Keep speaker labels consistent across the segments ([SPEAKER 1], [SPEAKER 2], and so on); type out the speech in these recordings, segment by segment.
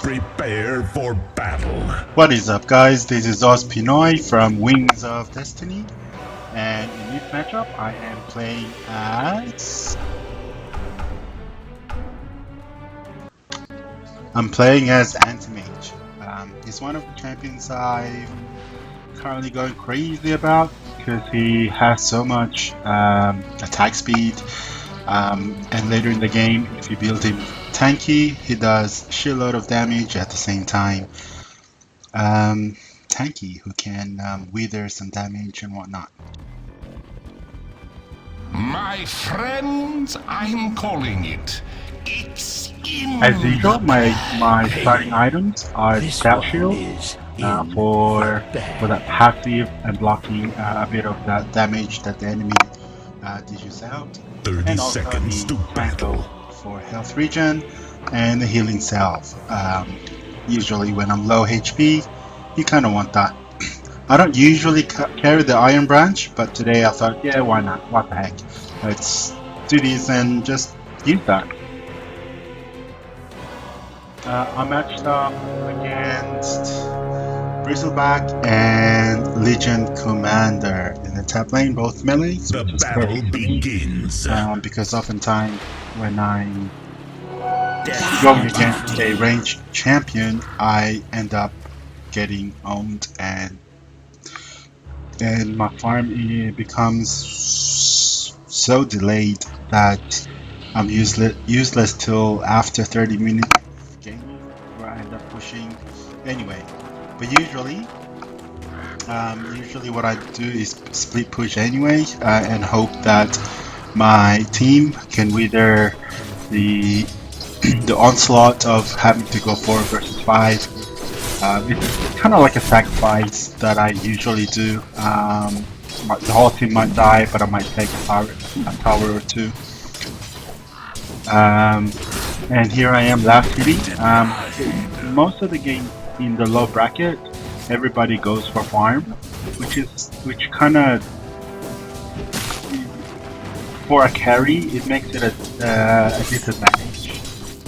[SPEAKER 1] Prepare for battle.
[SPEAKER 2] What is up, guys? This is ozpinoy from Wings of Destiny, and in this matchup I am playing as Anti-Mage. He's one of the champions I'm currently going crazy about because he has so much attack speed, and later in the game, if you build him tanky, he does a shitload of damage at the same time. Tanky who can wither some damage and whatnot.
[SPEAKER 1] My friends, I'm calling it. It's in.
[SPEAKER 2] As usual, my starting items are Stout Shield for that passive and blocking a bit of that damage that the enemy dishes out.
[SPEAKER 1] 30 seconds to battle.
[SPEAKER 2] For health regen and the healing salve. Usually when I'm low HP, you kind of want that. I don't usually carry the Iron Branch, but today I thought, yeah, why not? What the heck? Let's do this and just use that. I matched up against Bristleback and Legion Commander in the top lane, both melees.
[SPEAKER 1] The battle begins.
[SPEAKER 2] Because oftentimes when I'm going against a ranged champion, I end up getting owned, and my farm becomes so delayed that I'm useless till after 30 minutes game, where I end up pushing anyway. But usually what I do is split push anyway, and hope that my team can wither the onslaught of having to go 4 versus 5. It's kind of like a sacrifice that I usually do. The whole team might die, but I might take a tower or two. And here I am last city. Most of the game in the low bracket, everybody goes for farm, which kind of, for a carry, it makes it a disadvantage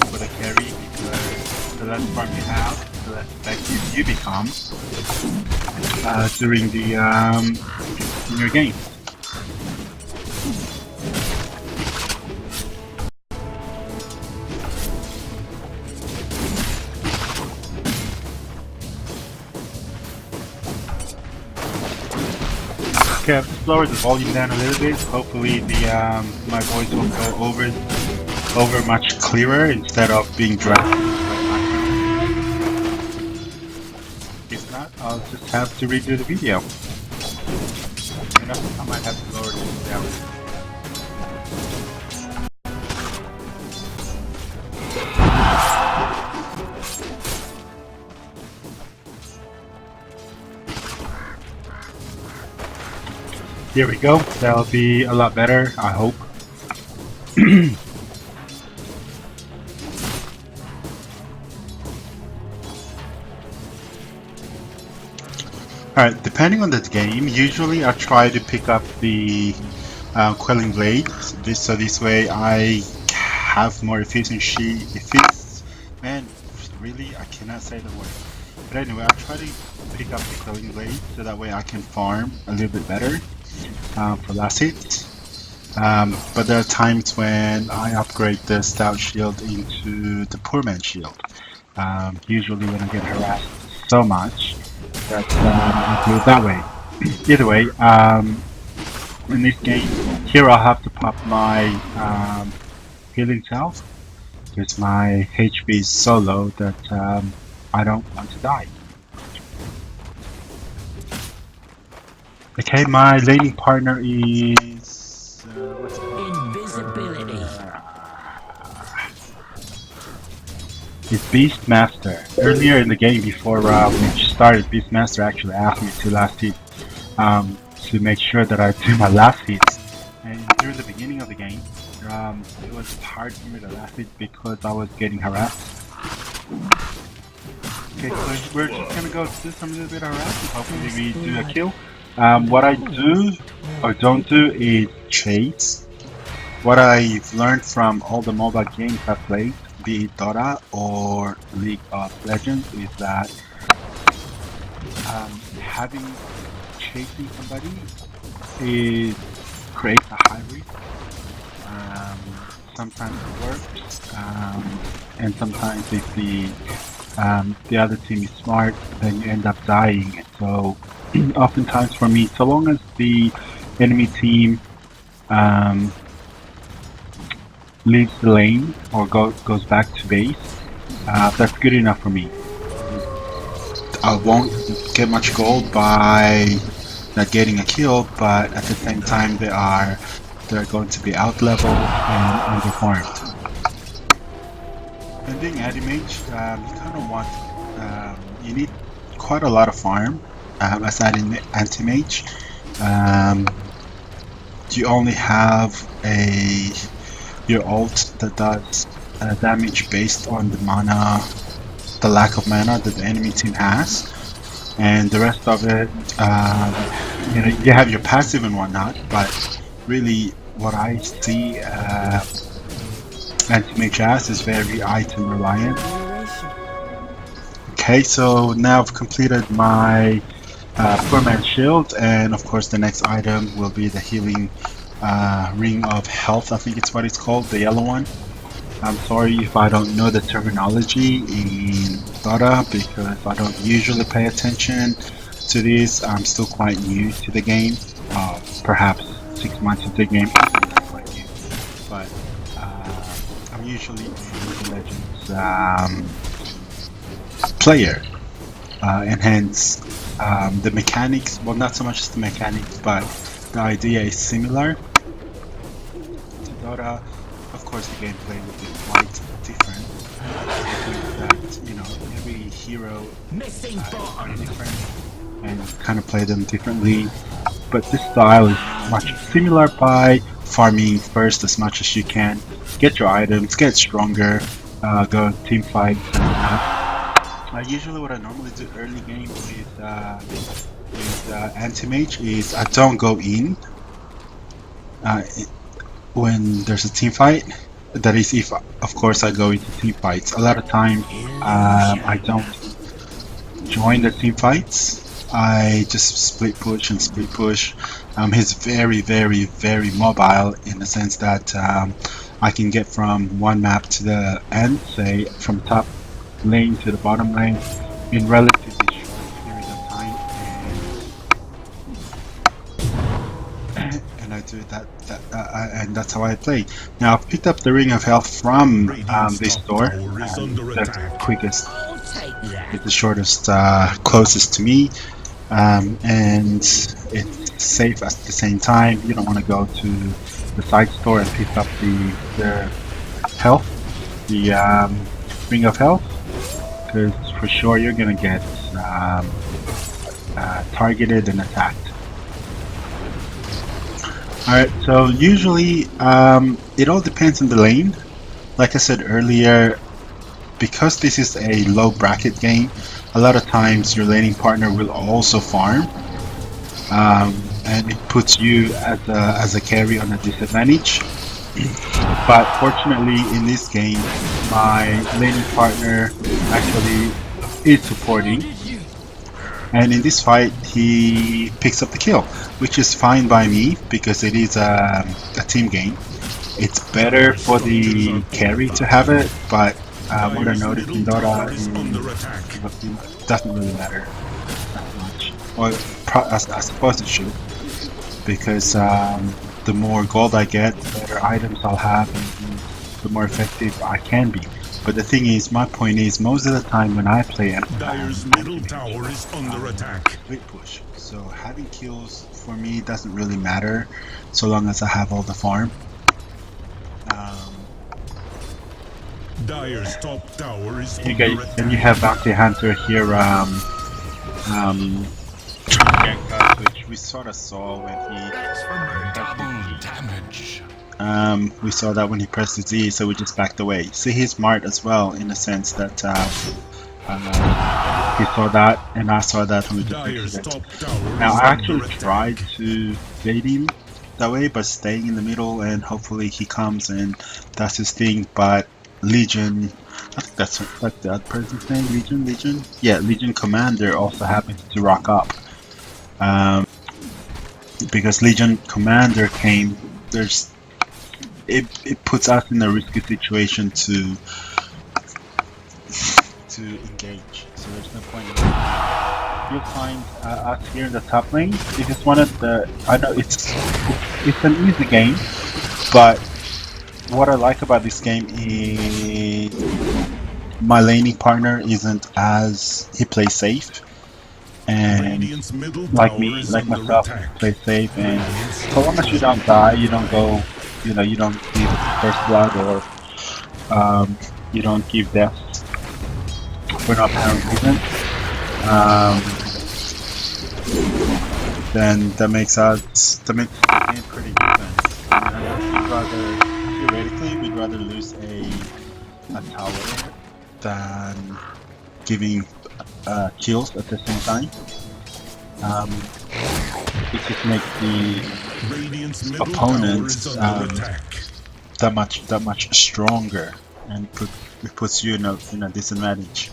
[SPEAKER 2] for the carry, because the less farm you have, the less effective you become during the in your game. Okay, I've lowered the volume down a little bit. Hopefully my voice will go over much clearer instead of being dragged. If not, I'll just have to redo the video. You know, I might have to lower this down. Here we go. That'll be a lot better, I hope. Alright, depending on the game, usually I try to pick up the Quelling Blade, so this way I have more efficiency. Man, really, I cannot say the word. But anyway, I try to pick up the Quelling Blade so that way I can farm a little bit better for last hit. But there are times when I upgrade the Stout Shield into the Poor Man's Shield. Usually when I get harassed so much that I do it that way. Either way, in this game, here I'll have to pop my healing salve because my HP is so low that I don't want to die. Okay, my laning partner is what's it called?
[SPEAKER 3] Invisibility.
[SPEAKER 2] It's Beastmaster. Earlier in the game, before we started, Beastmaster actually asked me to last hit, to make sure that I do my last hits. And during the beginning of the game, it was hard for me to last hit because I was getting harassed. Okay, so we're just gonna go do some little bit of harassment. Hopefully we do a kill. What I do or don't do is chase. What I've learned from all the mobile games I've played, be it Dota or League of Legends, is that having chasing somebody is creates a high risk. Sometimes it works, and sometimes if the other team is smart, then you end up dying. And so, oftentimes for me, so long as the enemy team leaves the lane or goes back to base, that's good enough for me. I won't get much gold by not getting a kill, but at the same time they're going to be out leveled and underfarmed. And being anti-mage, you kind of want you need quite a lot of farm as anti-mage. You only have your ult that does damage based on the lack of mana that the enemy team has, and the rest of it, you have your passive and whatnot. But really, what I see anti-mage as is very item reliant. Okay, so now I've completed my 4-man shield, and of course the next item will be the healing ring of health. I think it's what it's called, the yellow one. I'm sorry if I don't know the terminology in Dota because I don't usually pay attention to this. I'm still quite new to the game, perhaps 6 months into the game, quite new. But I'm usually a League of Legends player, and hence the mechanics, well, not so much as the mechanics, but the idea is similar to Dota. Of course, the gameplay will be quite different. That, every hero are different and kind of play them differently. But this style is much similar by farming first as much as you can, get your items, get stronger, go team fights and whatnot. Usually what I normally do early game with anti-mage is I don't go in when there's a team fight. That is, if of course I go into team fights. A lot of time I don't join the team fights. I just split push. He's very, very, very mobile in the sense that I can get from one map to the end, say from top lane to the bottom lane, in relatively short period of time, and I do that, and that's how I play. Now I've picked up the Ring of Health from this store. That's the quickest, it's the shortest, closest to me, and it's safe at the same time. You don't want to go to the side store and pick up the health, the Ring of Health, because for sure you're gonna get targeted and attacked. Alright, so usually it all depends on the lane. Like I said earlier, because this is a low bracket game, a lot of times your laning partner will also farm, and it puts you as a carry on a disadvantage. But fortunately in this game, my laning partner actually is supporting, and in this fight he picks up the kill, which is fine by me because it is a team game. It's better for the carry to have it, but what I noticed in Dota is it doesn't really matter that much, or I suppose it should, because the more gold I get, the better items I'll have, and the more effective I can be. But the thing is, my point is, most of the time when I play
[SPEAKER 1] Dire's middle tower is under attack.
[SPEAKER 2] Split push. So having kills for me doesn't really matter, so long as I have all the farm.
[SPEAKER 1] Dire's top tower is
[SPEAKER 2] You
[SPEAKER 1] under
[SPEAKER 2] guys,
[SPEAKER 1] attack.
[SPEAKER 2] and you have Bounty Hunter here, which we sort of saw when he
[SPEAKER 1] Damage.
[SPEAKER 2] we saw that when he pressed the Z, so we just backed away. See, he's smart as well in the sense that he saw that and I saw that when we just
[SPEAKER 1] Dire's
[SPEAKER 2] fixed it.
[SPEAKER 1] top tower
[SPEAKER 2] Now
[SPEAKER 1] is
[SPEAKER 2] I
[SPEAKER 1] under
[SPEAKER 2] actually
[SPEAKER 1] attack.
[SPEAKER 2] tried to bait him that way by staying in the middle and hopefully he comes and does his thing, but Legion. I think that's like the other person's name. Legion. Yeah, Legion Commander also happens to rock up. Because Legion Commander came. It puts us in a risky situation to engage. So there's no point in that. You'll find us here in the top lane. This is one of the. I know it's an easy game, but what I like about this game is my laning partner isn't as he plays safe, and like me, like myself, play safe. And so long as you don't die, you don't go, you don't give first blood or you don't give death for no apparent reason. Then that makes the game pretty even. Theoretically, we'd rather lose a tower than giving kills at the same time. It just makes the opponents that much stronger, and it puts you in a disadvantage.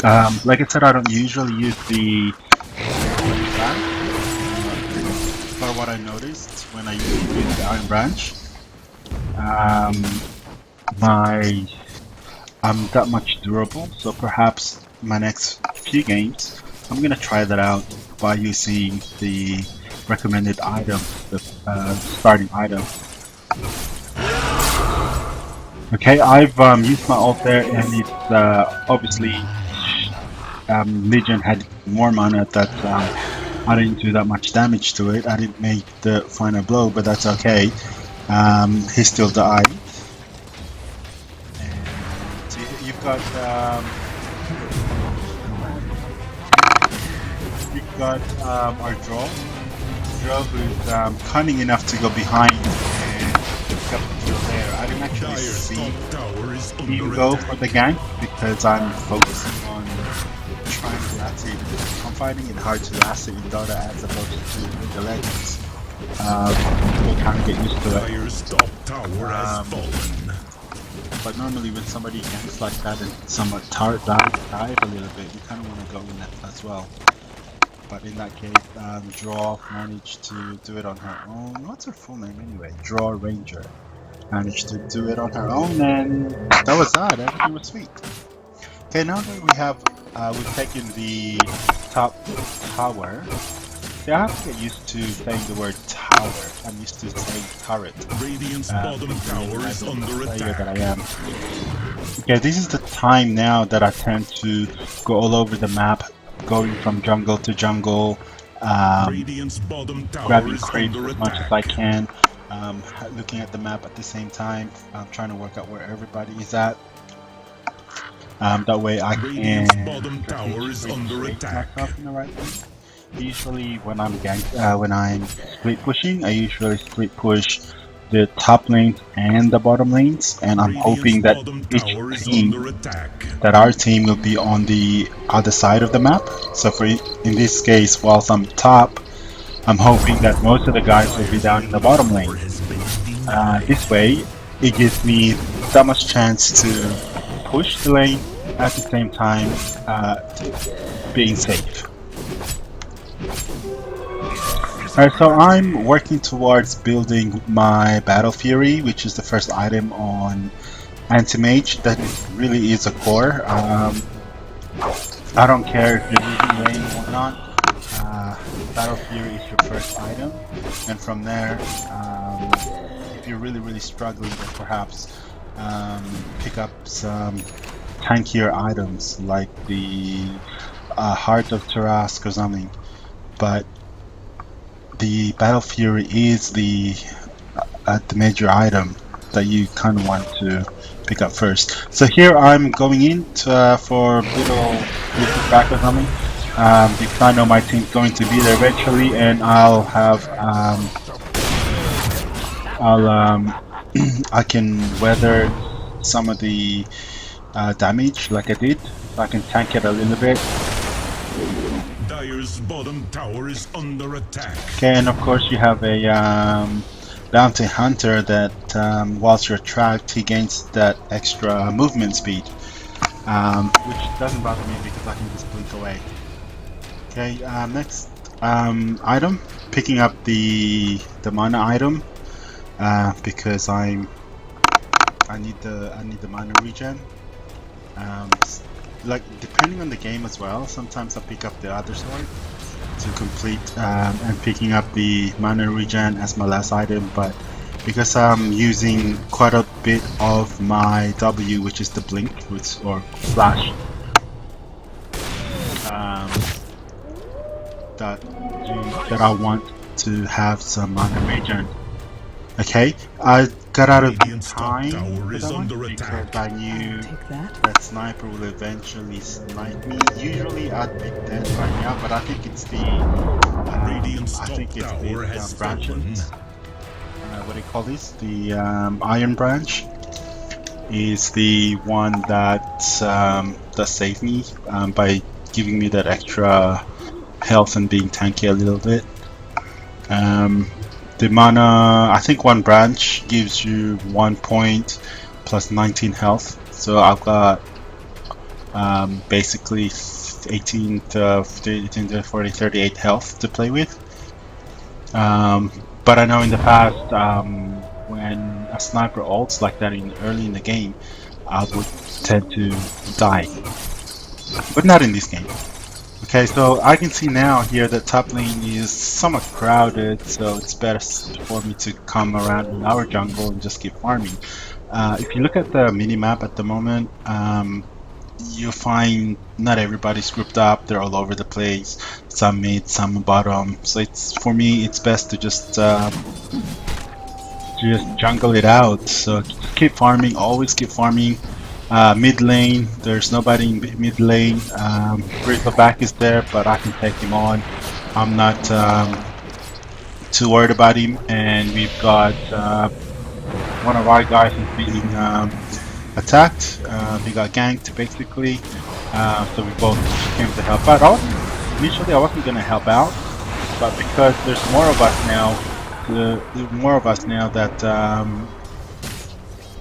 [SPEAKER 2] Like I said, I don't usually use the but what I noticed when I used the Iron Branch, I'm that much durable, so perhaps my next few games I'm gonna try that out by using the recommended item, the starting item. Okay, I've used my ult there, and it's obviously Legion had more mana that I didn't do that much damage to it. I didn't make the final blow, but that's okay. He still died. And so you've got our draw who's cunning enough to go behind and pick up the kill there. I didn't actually see him go for the gank because I'm focusing on trying to last it. I'm finding it hard to last it in Dota as opposed to the Legends. We'll kind of get used to it. But normally when somebody ganks like that and someone dive a little bit, you kind of want to go in that as well. But in that case, Draw managed to do it on her own. What's her full name anyway? Draw Ranger. Managed to do it on her own, and that was that. Everything was sweet. Okay, now that we have we've taken the top tower. See, I have to get used to saying the word tower. I'm used to saying turret.
[SPEAKER 1] Radiant's bottom tower is under attack.
[SPEAKER 2] That I am. Okay, this is the time now that I tend to go all over the map, going from jungle to jungle, grabbing creeps as much as I can, looking at the map at the same time, trying to work out where everybody is at. That way I can myself in the right place. Usually when I'm split pushing, I usually split push the top lanes and the bottom lanes, and I'm hoping that our team will be on the other side of the map. So in this case, whilst I'm top, I'm hoping that most of the guys will be down in the bottom lane. This way, it gives me that much chance to push the lane at the same time being safe. Alright, so I'm working towards building my Battle Fury, which is the first item on Anti-Mage. That really is a core. I don't care if you're losing lane or not. Battle Fury is your first item, and from there, if you're really struggling, then perhaps pick up some tankier items like the Heart of Tarask or something. But the Battle Fury is the major item that you kind of want to pick up first. So here I'm going in for little back or something, because I know my team's going to be there eventually, and I'll have I can weather some of the damage like I did, so I can tank it a little bit.
[SPEAKER 1] Dire's bottom tower is under attack.
[SPEAKER 2] Okay, and of course you have a bounty hunter that whilst you're tracked, he gains that extra movement speed, which doesn't bother me because I can just blink away. Okay, next item, picking up the mana item because I need the mana regen. Like depending on the game as well, sometimes I pick up the other sword to complete and picking up the mana regen as my last item, but because I'm using quite a bit of my W, which is the blink or flash, that I want to have some mana regen. Okay, I got out of
[SPEAKER 1] Radiant's top
[SPEAKER 2] time
[SPEAKER 1] tower
[SPEAKER 2] for
[SPEAKER 1] is
[SPEAKER 2] that one
[SPEAKER 1] under
[SPEAKER 2] because
[SPEAKER 1] attack.
[SPEAKER 2] I knew that sniper will eventually snipe me. Usually I'd be dead right now, but I think it's the
[SPEAKER 1] Radiant's
[SPEAKER 2] I
[SPEAKER 1] top
[SPEAKER 2] think it's
[SPEAKER 1] tower has
[SPEAKER 2] the
[SPEAKER 1] fallen.
[SPEAKER 2] branches. What do you call this? The iron branch is the one that does save me by giving me that extra health and being tanky a little bit. The mana, I think one branch gives you 1 point plus 19 health. So I've got basically 18 to 40, 38 health to play with. But I know in the past, when a sniper ults like that early in the game, I would tend to die. But not in this game. Okay, so I can see now here that top lane is somewhat crowded, so it's best for me to come around in our jungle and just keep farming. If you look at the minimap at the moment, you'll find not everybody's grouped up, they're all over the place, some mid, some bottom, so for me it's best to just jungle it out. So just keep farming, always keep farming. Mid lane, there's nobody in mid lane. Back is there, but I can take him on. I'm not too worried about him, and we've got one of our guys is being attacked. He got ganked basically, so we both came to help out. Initially, I wasn't gonna help out, but because there's more of us now, that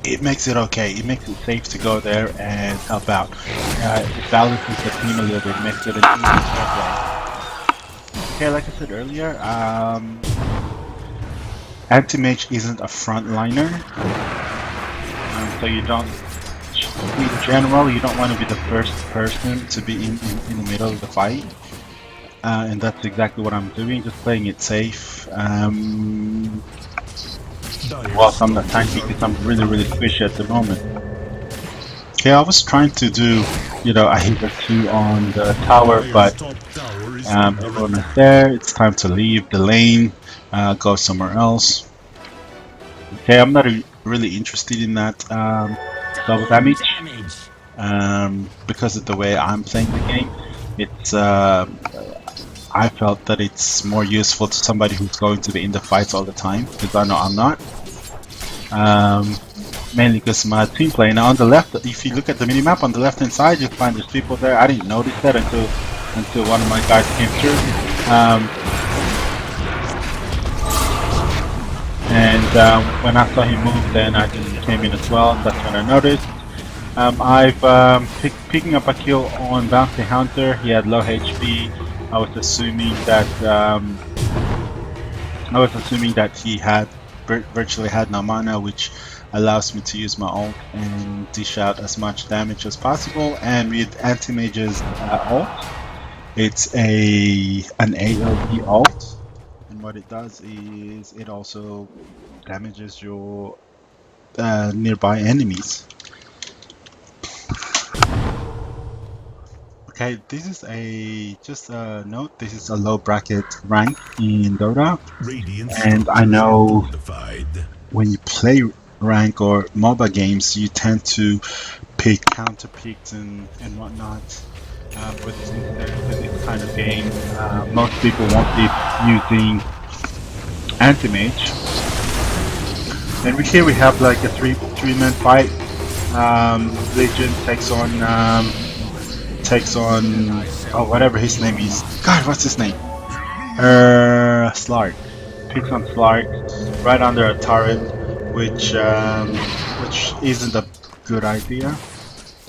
[SPEAKER 2] it makes it okay. It makes it safe to go there and help out. It balances the team a little bit, makes it an easy play. Okay, like I said earlier, anti-mage isn't a frontliner, so you don't. In general, you don't want to be the first person to be in the middle of the fight, and that's exactly what I'm doing. Just playing it safe. Whilst I'm not tanky because I'm really squishy at the moment. Okay, I was trying to do, a hit or two on the tower, but everyone is there. It's time to leave the lane, go somewhere else. Okay, I'm not really interested in that double damage because of the way I'm playing the game. It's I felt that it's more useful to somebody who's going to be in the fights all the time, because I know I'm not. Mainly because my team play. Now on the left, if you look at the minimap on the left hand side, you'll find there's people there. I didn't notice that until one of my guys came through. When I saw him move, then I just came in as well, and that's when I noticed. I've picking up a kill on Bounty Hunter. He had low HP. I was assuming that he had virtually had no mana, which allows me to use my ult and dish out as much damage as possible. And with anti-mage's ult, it's an AoE ult, and what it does is it also damages your nearby enemies. Okay, this is just a note. This is a low bracket rank in Dota, and I know when you play rank or MOBA games, you tend to pick counter picks and whatnot. But for this kind of game, most people won't be using anti-mage. And here we have like a three-man fight. Legion takes on whatever his name is. God, what's his name? Slark. picks on Slark right under a turret, which isn't a good idea.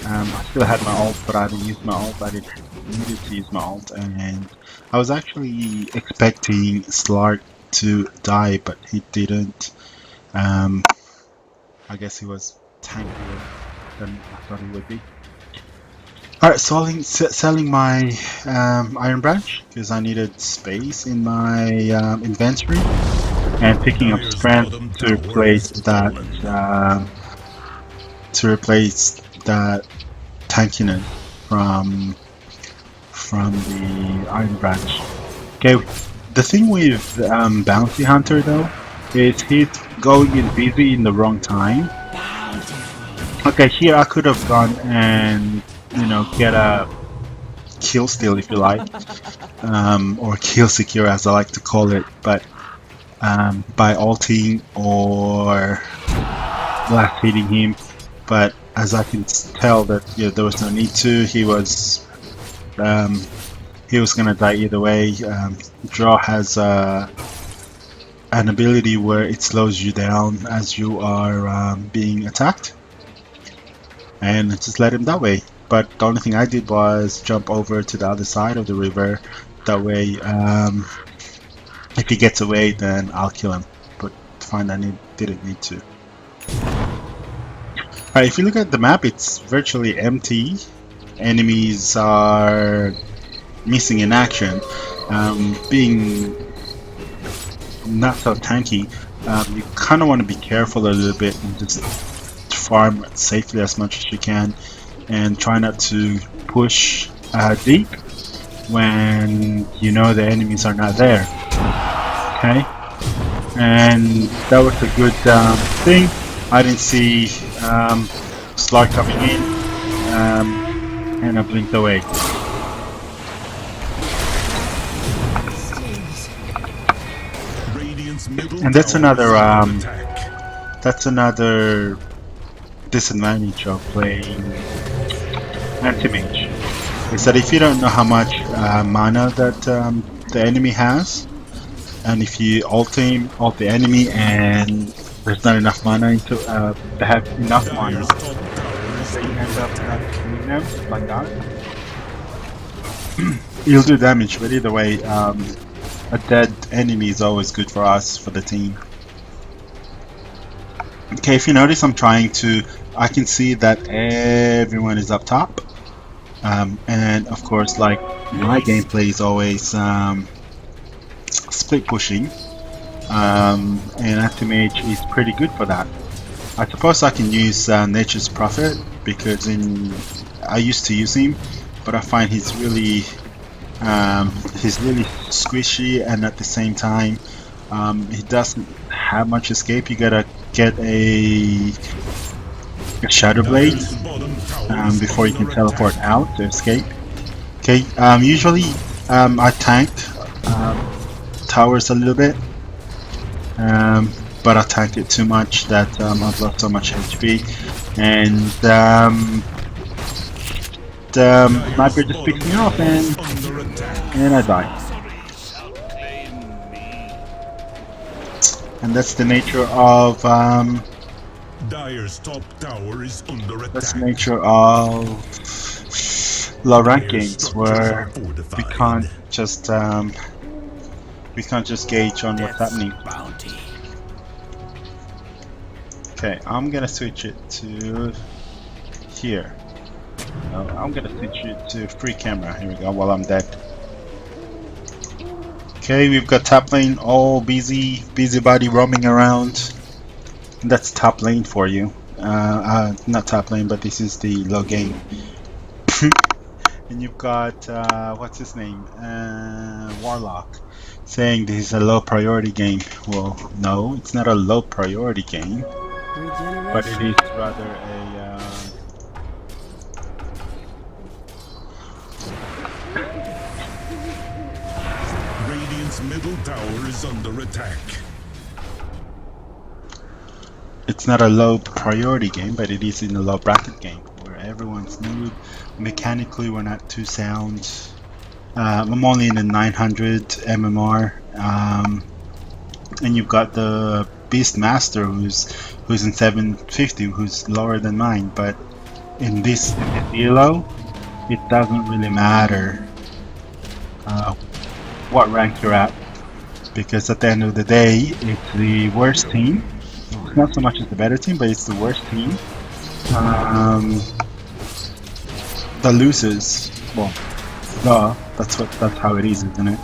[SPEAKER 2] I still had my ult, but I didn't use my ult. I didn't needed to use my ult, and I was actually expecting Slark to die, but he didn't. I guess he was tankier than I thought he would be. Alright, selling my Iron Branch because I needed space in my inventory, and picking up Strength to replace that tankiness from the Iron Branch. Okay, the thing with Bounty Hunter though is he's going in busy in the wrong time. Okay, here I could have gone and get a kill steal if you like, or kill secure as I like to call it, but by ulting or blast hitting him. But as I can tell that there was no need to. He was gonna die either way. Draw has an ability where it slows you down as you are being attacked, and just let him that way. But the only thing I did was jump over to the other side of the river. That way, if he gets away, then I'll kill him. But find I didn't need to. Alright, if you look at the map, it's virtually empty. Enemies are missing in action. Being not so tanky, you kind of want to be careful a little bit and just farm safely as much as you can, and try not to push deep when you know the enemies are not there. Okay, and that was a good thing. I didn't see Slark coming in, and I blinked away. And that's another disadvantage of playing anti-mage, is that if you don't know how much mana that the enemy has, and if you ult the enemy and there's not enough mana to have enough mana, so you end up not killing them like that. You'll do damage, but either way, a dead enemy is always good for us, for the team. Okay, if you notice, I can see that everyone is up top, and of course, like, my gameplay is always split pushing, and anti-mage is pretty good for that. I suppose I can use Nature's Prophet because I used to use him, but I find he's really squishy, and at the same time he doesn't have much escape. You gotta get a Shadow Blade before you can teleport out to escape. Okay, usually I tanked towers a little bit, but I tanked it too much that I've lost so much HP, and the sniper just picks me off and I die. And that's the nature of
[SPEAKER 1] Dire's top tower is under attack.
[SPEAKER 2] that's the nature of low rank games, where we can't just gauge on what's happening. Okay, I'm gonna switch it to here. No, I'm gonna switch it to free camera. Here we go. While I'm dead. Okay, we've got top lane all busybody roaming around. That's top lane for you. Not top lane, but this is the low game. And you've got what's his name? Warlock, saying this is a low priority game. Well, no, it's not a low priority game, but it is rather a
[SPEAKER 1] Radiant's middle tower is under attack.
[SPEAKER 2] it's not a low priority game, but it is in a low bracket game where everyone's noob. Mechanically, we're not too sound. I'm only in the 900 MMR. and you've got the Beast Master who's in 750, who's lower than mine. But in this elo, it doesn't really matter what rank you're at, because at the end of the day, it's the worst team. It's not so much as the better team, but it's the worst team that loses. Well, that's how it is, isn't it?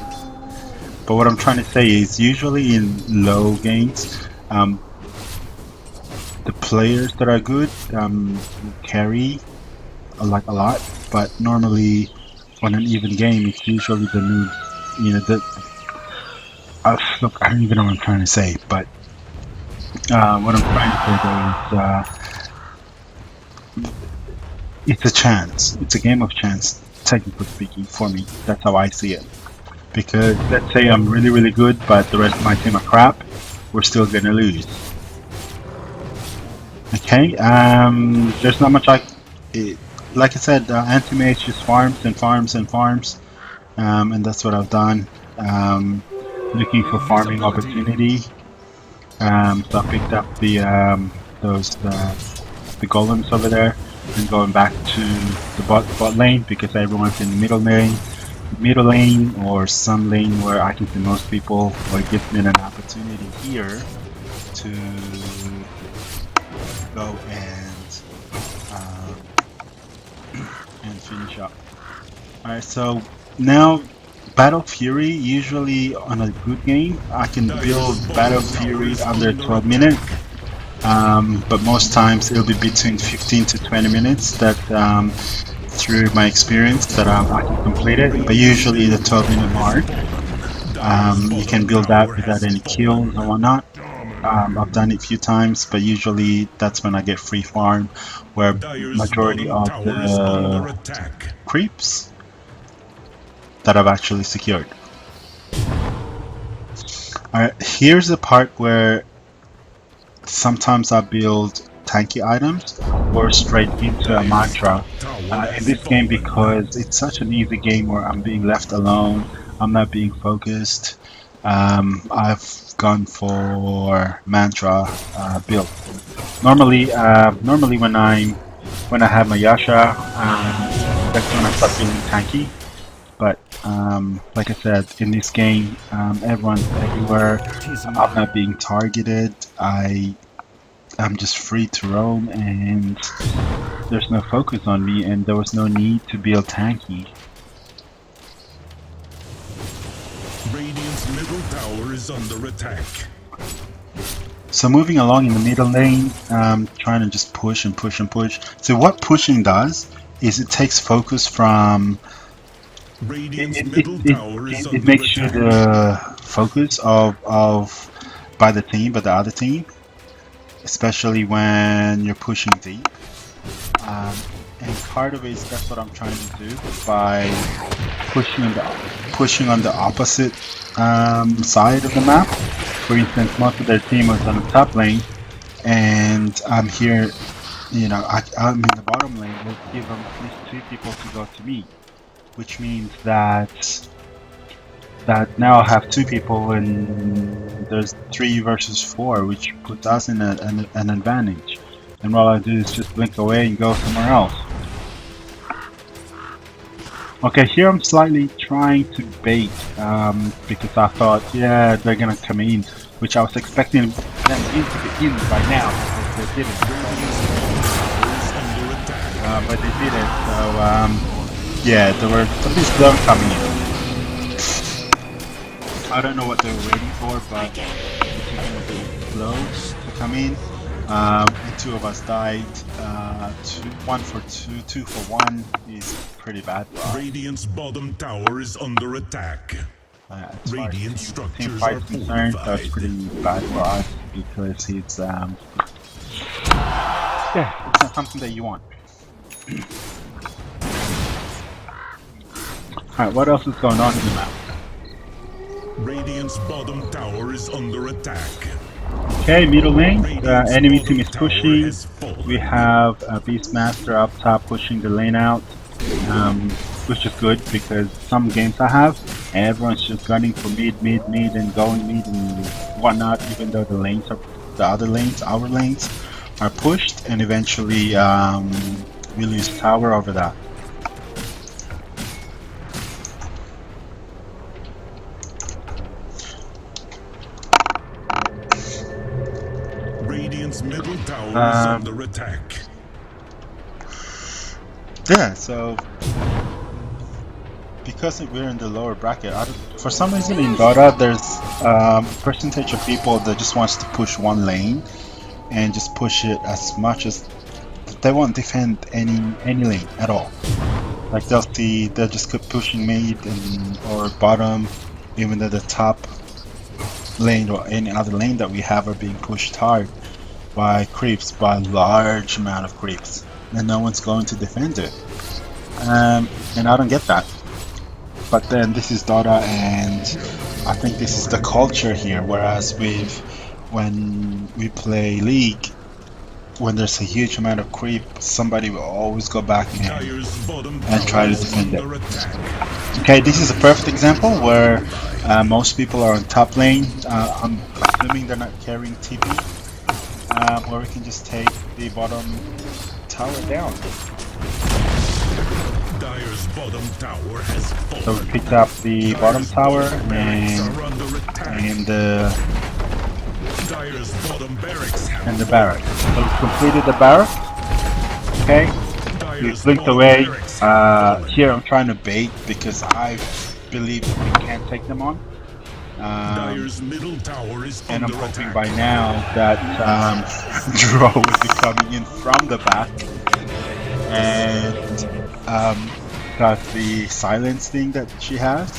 [SPEAKER 2] But what I'm trying to say is, usually in low games, the players that are good carry a lot. But normally, on an even game, it's usually the noobs. You know, look, I don't even know what I'm trying to say, but what I'm trying to say though is, it's a chance. It's a game of chance, technically speaking, for me. That's how I see it. Because let's say I'm really, really good, but the rest of my team are crap, we're still gonna lose. Okay, there's not much like I said, anti-mage just farms and farms and farms, and that's what I've done. Looking for farming opportunity. So I picked up the golems over there, and going back to the bot lane because everyone's in the middle lane or some lane where I can see most people, or it gives me an opportunity here to go and finish up. Alright, so now Battle Fury, usually on a good game, I can build Battle Fury under 12 minutes, but most times it'll be between 15 to 20 minutes that through my experience that I can complete it, but usually the 12-minute mark. You can build that without any kills or whatnot. I've done it a few times, but usually that's when I get free farm, where majority of the creeps that I've actually secured. Alright, here's the part where sometimes I build tanky items or straight into a mantra in this game, because it's such an easy game where I'm being left alone, I'm not being focused. I've gone for mantra build. Normally when I have my Yasha, that's when I start feeling tanky. But like I said, in this game, everyone's everywhere. I'm not being targeted. I'm just free to roam, and there's no focus on me, and there was no need to build tanky.
[SPEAKER 1] Radiant's middle tower is under attack.
[SPEAKER 2] So moving along in the middle lane, trying to just push and push and push. So what pushing does is it takes focus from. It makes sure the focus of by the team, by the other team, especially when you're pushing deep. And part of it is that's what I'm trying to do by pushing on the opposite side of the map. For instance, most of their team was on the top lane, and I'm here. You know, I'm in the bottom lane. Let's give them at least 2 people to go to me, which means that now I have 2 people and there's 3 versus 4, which puts us in an advantage. And all I do is just blink away and go somewhere else. Okay, here I'm slightly trying to bait because I thought, yeah, they're gonna come in, which I was expecting them to be in by now, but they didn't. But they didn't, so yeah, there were at least them coming in. I don't know what they were waiting for, but it took them a bit slow to come in. And 2 of us died. 1 for 2, 2 for 1 is pretty bad.
[SPEAKER 1] Radiant's bottom tower is under attack.
[SPEAKER 2] As
[SPEAKER 1] Radiant
[SPEAKER 2] far as team
[SPEAKER 1] structures
[SPEAKER 2] fight
[SPEAKER 1] are
[SPEAKER 2] is concerned, that's
[SPEAKER 1] fortified.
[SPEAKER 2] pretty bad for us because it's yeah, it's not something that you want. Alright, what else is going on in the map?
[SPEAKER 1] Radiant's bottom tower is under attack.
[SPEAKER 2] Okay, middle lane, the
[SPEAKER 1] Radiant's
[SPEAKER 2] enemy
[SPEAKER 1] bottom
[SPEAKER 2] team is
[SPEAKER 1] tower
[SPEAKER 2] pushing.
[SPEAKER 1] has fallen.
[SPEAKER 2] We have a Beastmaster up top pushing the lane out. which is good because some games I have, everyone's just gunning for mid, and going mid and whatnot, even though the other lanes, our lanes, are pushed, and eventually we lose tower over that.
[SPEAKER 1] Radiant's middle tower is under attack.
[SPEAKER 2] Yeah, so because we're in the lower bracket, for some reason in Dota there's percentage of people that just wants to push one lane and just push it as much as they won't defend any lane at all. Like they'll just keep pushing mid or bottom, even though the top lane or any other lane that we have are being pushed hard by creeps, by large amount of creeps, and no one's going to defend it. And I don't get that. But then this is Dota, and I think this is the culture here. Whereas when we play League, when there's a huge amount of creep, somebody will always go back and try to defend it. Okay, this is a perfect example where most people are on top lane. I'm assuming they're not carrying TP, where we can just take the bottom tower down.
[SPEAKER 1] Dire's bottom tower has fallen.
[SPEAKER 2] So we picked up the bottom tower and the barrack. So we completed the barrack. Okay, we blinked away. Here I'm trying to bait because I believe we can't take them on.
[SPEAKER 1] Dire's middle tower is
[SPEAKER 2] and I'm
[SPEAKER 1] under
[SPEAKER 2] hoping
[SPEAKER 1] attack.
[SPEAKER 2] by now that Draw will be coming in from the back and got the silence thing that she has,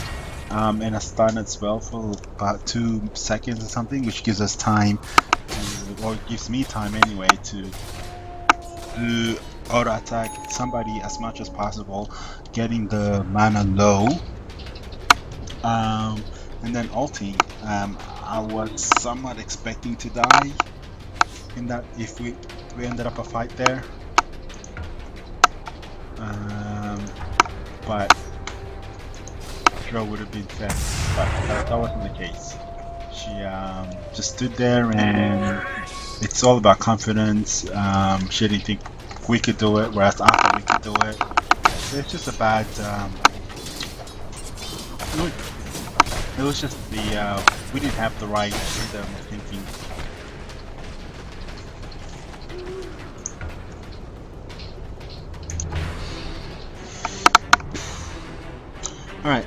[SPEAKER 2] and a stun as well for about 2 seconds or something, which gives us time or gives me time anyway to auto attack somebody as much as possible, getting the mana low, and then ulting. I was somewhat expecting to die in that if we ended up a fight there, but Dro would have been fair, but that wasn't the case. She just stood there, and it's all about confidence. She didn't think we could do it, whereas I thought we could do it. So it's just a bad. It was just the we didn't have the right rhythm of thinking. Alright,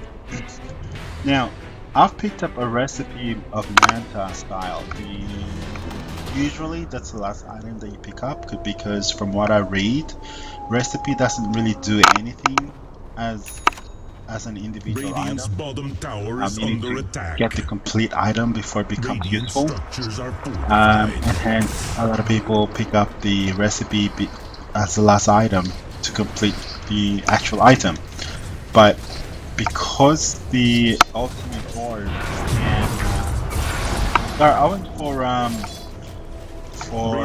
[SPEAKER 2] now I've picked up a recipe of Manta style. Usually that's the last item that you pick up, because from what I read, recipe doesn't really do anything as an individual
[SPEAKER 1] Radiant's
[SPEAKER 2] item.
[SPEAKER 1] bottom tower is
[SPEAKER 2] You need
[SPEAKER 1] under
[SPEAKER 2] to
[SPEAKER 1] attack.
[SPEAKER 2] get the complete item before it becomes
[SPEAKER 1] Radiant
[SPEAKER 2] useful.
[SPEAKER 1] structures are
[SPEAKER 2] And hence a lot of people pick up the recipe as the last item to complete the actual item. But because the ultimate orb and I went for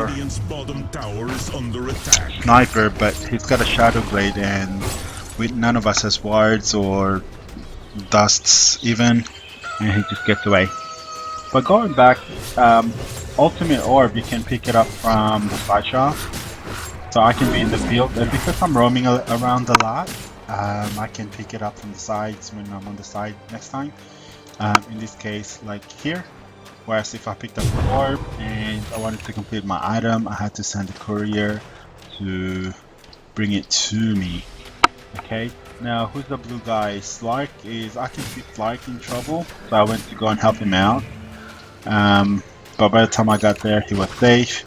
[SPEAKER 1] Radiant's bottom tower is under attack.
[SPEAKER 2] sniper, but he's got a shadow blade, and none of us has wards or dusts even, and he just gets away. But going back, ultimate orb, you can pick it up from the side shop. So I can be in the field, and because I'm roaming around a lot, I can pick it up from the sides when I'm on the side next time. In this case, like here. Whereas if I picked up the orb and I wanted to complete my item, I had to send a courier to bring it to me. Okay, now who's the blue guy? Slark is, I can see Slark in trouble, so I went to go and help him out. But by the time I got there, he was safe.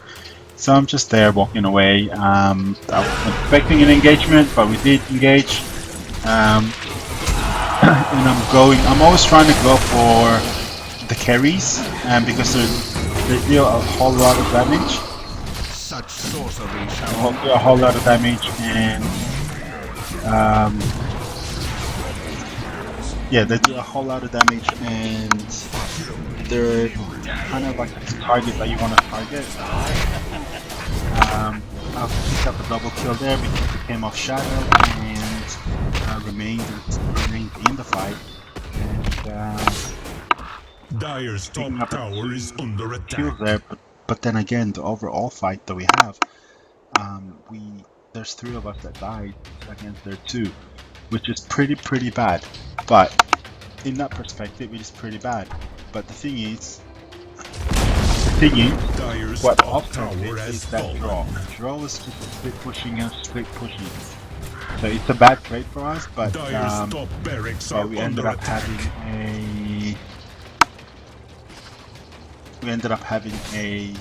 [SPEAKER 2] So I'm just there walking away. I wasn't expecting an engagement, but we did engage. And I'm always trying to go for the carries, because they deal a whole lot of damage.
[SPEAKER 3] Such sorcery
[SPEAKER 2] They deal a whole lot of damage, and yeah, they do a whole lot of damage, and they're kind of like a target that you want to target. I picked up a double kill there because it came off shadow, and remained in the fight, and
[SPEAKER 1] Dire's top
[SPEAKER 2] picking up
[SPEAKER 1] tower is under
[SPEAKER 2] kills
[SPEAKER 1] attack.
[SPEAKER 2] there. But then again, the overall fight that we have, there's 3 of us that died against their 2, which is pretty bad. But in that perspective, it is pretty bad. But the thing is,
[SPEAKER 1] Dire's
[SPEAKER 2] what
[SPEAKER 1] top
[SPEAKER 2] offsets
[SPEAKER 1] tower
[SPEAKER 2] it
[SPEAKER 1] has
[SPEAKER 2] is that
[SPEAKER 1] fallen.
[SPEAKER 2] draw is just split pushing and split pushing. So it's a bad trade for us, but
[SPEAKER 1] Dire's top barracks are
[SPEAKER 2] we ended
[SPEAKER 1] under
[SPEAKER 2] up
[SPEAKER 1] attack.
[SPEAKER 2] having a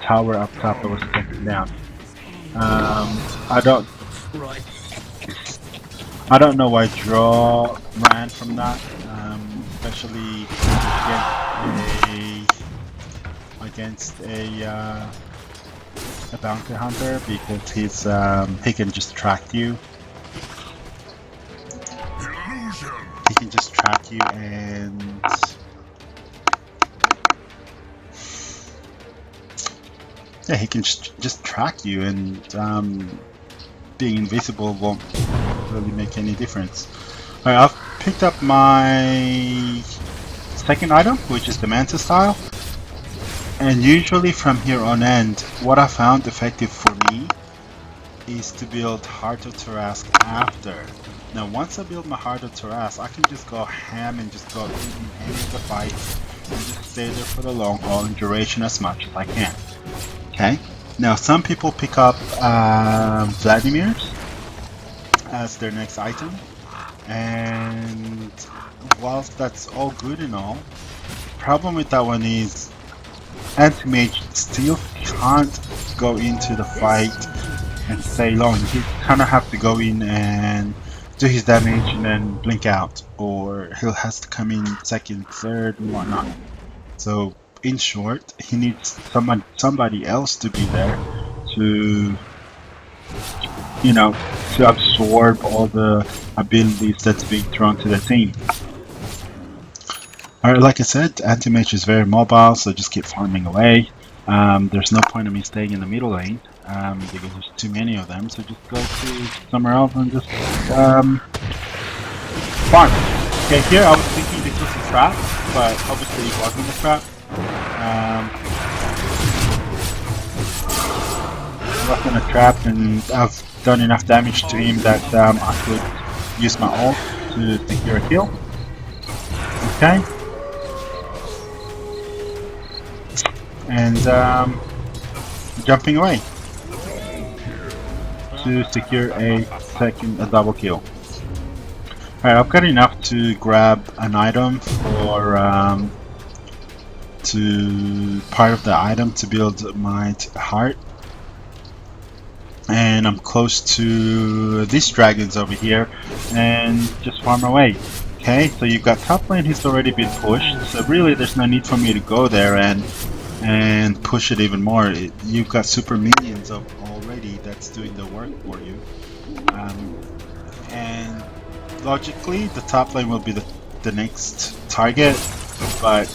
[SPEAKER 2] tower up top that was taken down. I don't know why draw ran from that, especially against a bounty hunter, because he can just track you. He can just track you and yeah, he can just track you, and being invisible won't really make any difference. Alright, I've picked up my second item, which is the Manta style. And usually from here on end, what I found effective for me is to build Heart of Tarrasque after. Now once I build my Heart of Tarrasque, I can just go ham and just go in any of the fights and just stay there for the long haul and duration as much as I can. Okay, now some people pick up Vladimir's as their next item, and whilst that's all good and all, the problem with that one is Anti-Mage still can't go into the fight and stay long. He kind of have to go in and do his damage and then blink out, or he'll has to come in second, third, and whatnot. So in short, he needs somebody else to be there to, you know, to absorb all the abilities that's being thrown to the team. Alright, like I said, Anti-Mage is very mobile, so just keep farming away. There's no point of me staying in the middle lane, because there's too many of them, so just go to somewhere else and just farm. Okay, here I was thinking this was a trap, but obviously it wasn't a trap. It wasn't a trap, and I've done enough damage to him that I could use my ult to secure a kill. Okay. And jumping away to secure a double kill. Alright, I've got enough to grab an item for to part of the item to build my heart, and I'm close to these dragons over here and just farm away. Okay, so you've got top lane who's already been pushed, so really there's no need for me to go there and push it even more. You've got super minions already that's doing the work for you, and logically the top lane will be the next target, but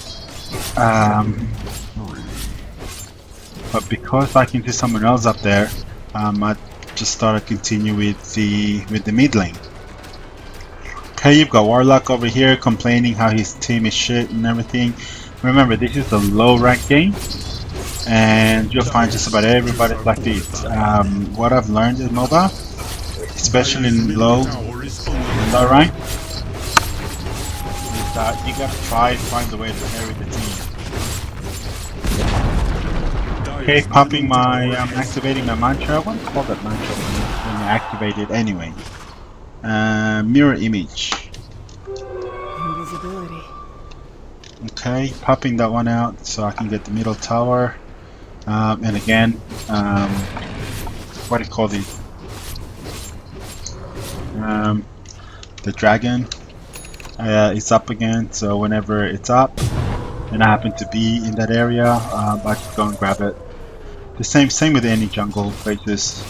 [SPEAKER 2] because I can see someone else up there, I just thought I'd continue with the mid lane. Okay, you've got Warlock over here complaining how his team is shit and everything. Remember, this is a low rank game, and you'll find just about everybody like this. What I've learned in MOBA, especially in low rank, is that you gotta try and find a way to carry the team. Okay, popping my, activating my mantra. I wouldn't call that mantra when you activate it anyway. Mirror image.
[SPEAKER 4] Invisibility.
[SPEAKER 2] Okay, popping that one out so I can get the middle tower. And again, what do you call these? The dragon. It's up again, so whenever it's up and I happen to be in that area, I just go and grab it. The same with any jungle places.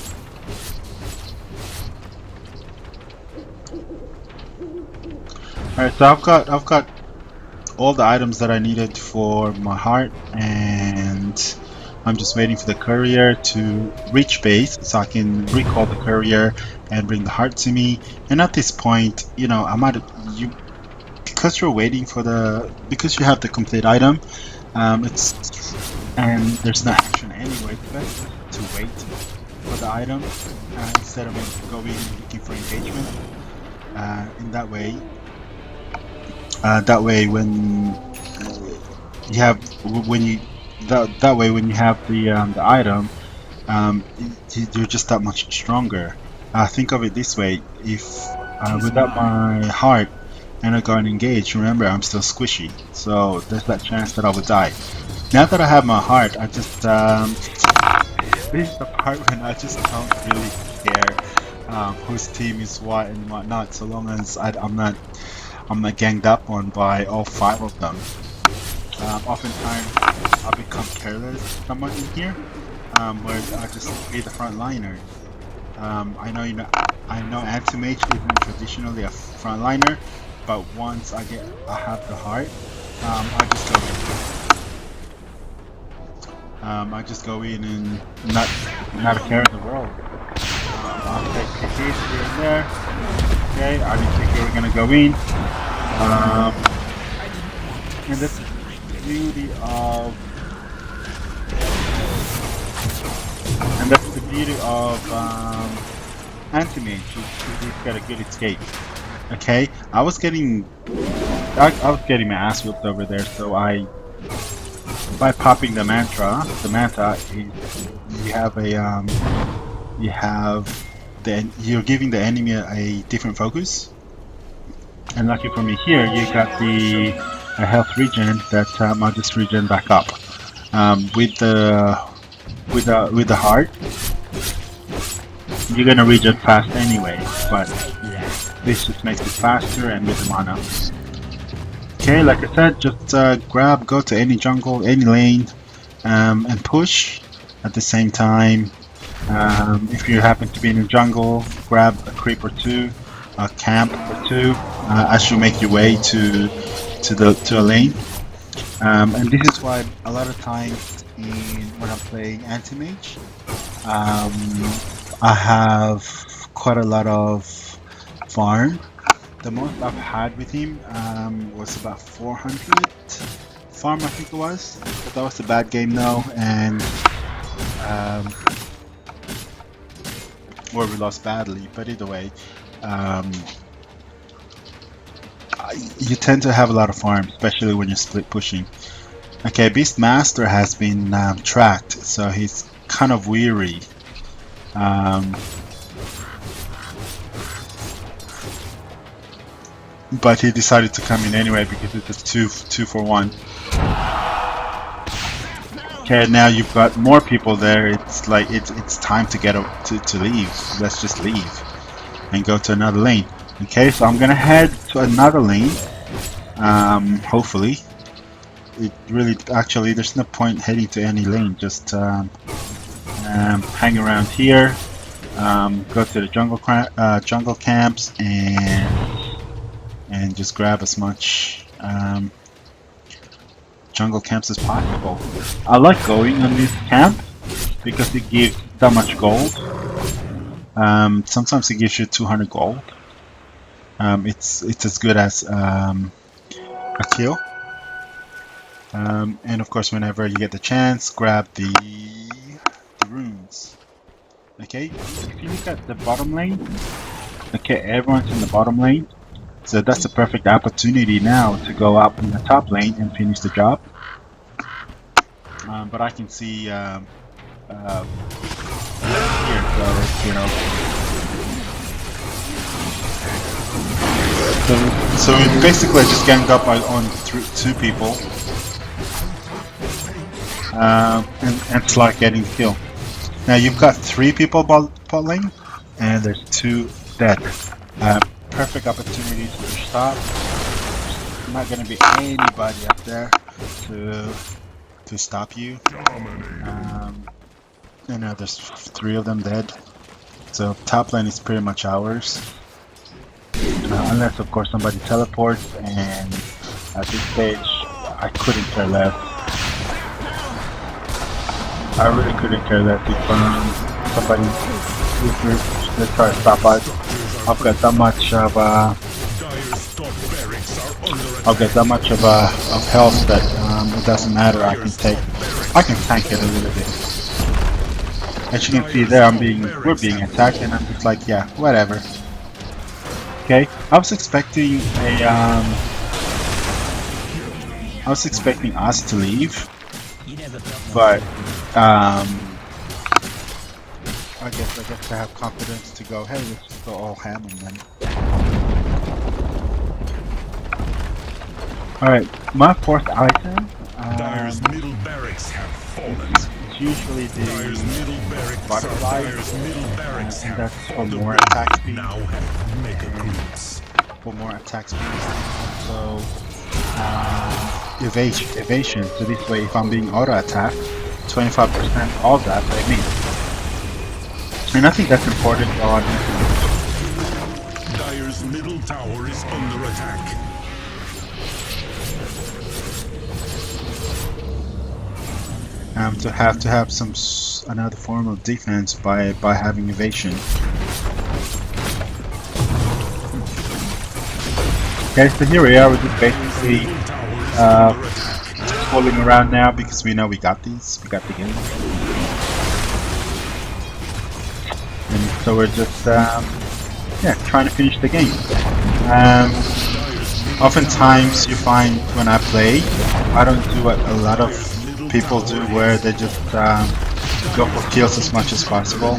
[SPEAKER 2] Alright, so I've got all the items that I needed for my heart, and I'm just waiting for the courier to reach base so I can recall the courier and bring the heart to me. And at this point, you know, because you're waiting for because you have the complete item, and there's no action anyway. It's best to wait for the item instead of going looking for engagement. In that way, when you have when you have the item, you're just that much stronger. Think of it this way: if without my heart and I go and engage, remember I'm still squishy, so there's that chance that I would die. Now that I have my heart, I just this is the part when I just don't really care whose team is what and whatnot, so long as I'm not ganged up on by all 5 of them. Oftentimes I'll become careless somewhat in here, where I just be the frontliner. I know anti-mage isn't traditionally a frontliner, but once I have the heart, I just go in and not a care in the world. I'll take hits here and there. Okay, I didn't think you were gonna go in. And that's the beauty of anti-mage. He's got a good escape. Okay, I was getting my ass whooped over there, so by popping the manta, you're giving the enemy a different focus. And lucky for me here, you got a health regen that I'll just regen back up. With the heart, you're gonna regen fast anyway, but this just makes it faster and with the mana. Okay, like I said, just go to any jungle, any lane, and push. At the same time, if you happen to be in a jungle, grab a creep or 2, a camp or 2, as you make your way to a lane. And this is why a lot of times when I'm playing anti-mage, I have quite a lot of farm. The most I've had with him was about 400 farm, I think it was. But that was a bad game though, and or we lost badly. But either way, you tend to have a lot of farm, especially when you're split pushing. Okay, Beastmaster has been tracked, so he's kind of weary. But he decided to come in anyway because it's a 2 for 1. Okay, now you've got more people there. It's like it's time to to leave. Let's just leave and go to another lane. Okay, so I'm gonna head to another lane. Hopefully, actually there's no point heading to any lane. Just hang around here. Go to the jungle camps and just grab as much jungle camps as possible. I like going on this camp because it gives that much gold. Sometimes it gives you 200 gold. It's as good as a kill. And of course, whenever you get the chance, grab the runes. Okay, if you look at the bottom lane, okay, everyone's in the bottom lane. So that's the perfect opportunity now to go up in the top lane and finish the job. But I can see here, so you know. So basically, I just ganged up on 2 people, and it's like getting the kill. Now you've got 3 people bot lane, and there's 2 dead. Perfect opportunity to push top. There's not going to be anybody up there to stop you. You know, there's 3 of them dead. So top lane is pretty much ours. Unless of course somebody teleports, and at this stage I couldn't care less. I really couldn't care less if somebody would try to stop us. I've got that much of
[SPEAKER 1] Dire's top barracks are under
[SPEAKER 2] I've got that much of health that it doesn't matter. I can tank it a little bit. As you can see there, we're being attacked, and I'm just like, yeah, whatever. Okay, I was expecting us to leave, but I guess I have confidence to go. Hey, let's just go all ham on them. All right, my fourth item.
[SPEAKER 1] Dire's middle barracks have fallen.
[SPEAKER 2] It's usually
[SPEAKER 1] Dire's
[SPEAKER 2] the
[SPEAKER 1] middle barracks
[SPEAKER 2] butterfly,
[SPEAKER 1] Dire's middle barracks
[SPEAKER 2] and
[SPEAKER 1] have
[SPEAKER 2] that's for
[SPEAKER 1] fallen.
[SPEAKER 2] more attack speed.
[SPEAKER 1] Now have mega creeps.
[SPEAKER 2] For more attack speed. So evasion. So this way, if I'm being auto attacked, 25% of that by me. And I think that's important on.
[SPEAKER 1] Dire's middle tower is under attack.
[SPEAKER 2] To have some another form of defense by having evasion. Okay, so here we are. We're just basically fooling around now because we know we got these. We got the game, and so we're just trying to finish the game. Oftentimes you find when I play, I don't do what a lot of people do, where they just go for kills as much as possible.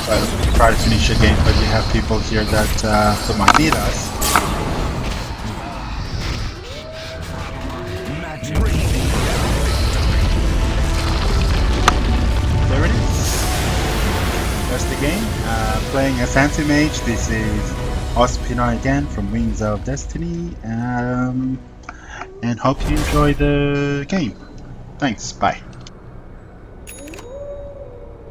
[SPEAKER 2] But try to finish the game, but you have people here that might need us. There it is. That's the game. Playing as Mage. This is ozpinoy again from Wings of Destiny. And hope you enjoy the game. Thanks, bye.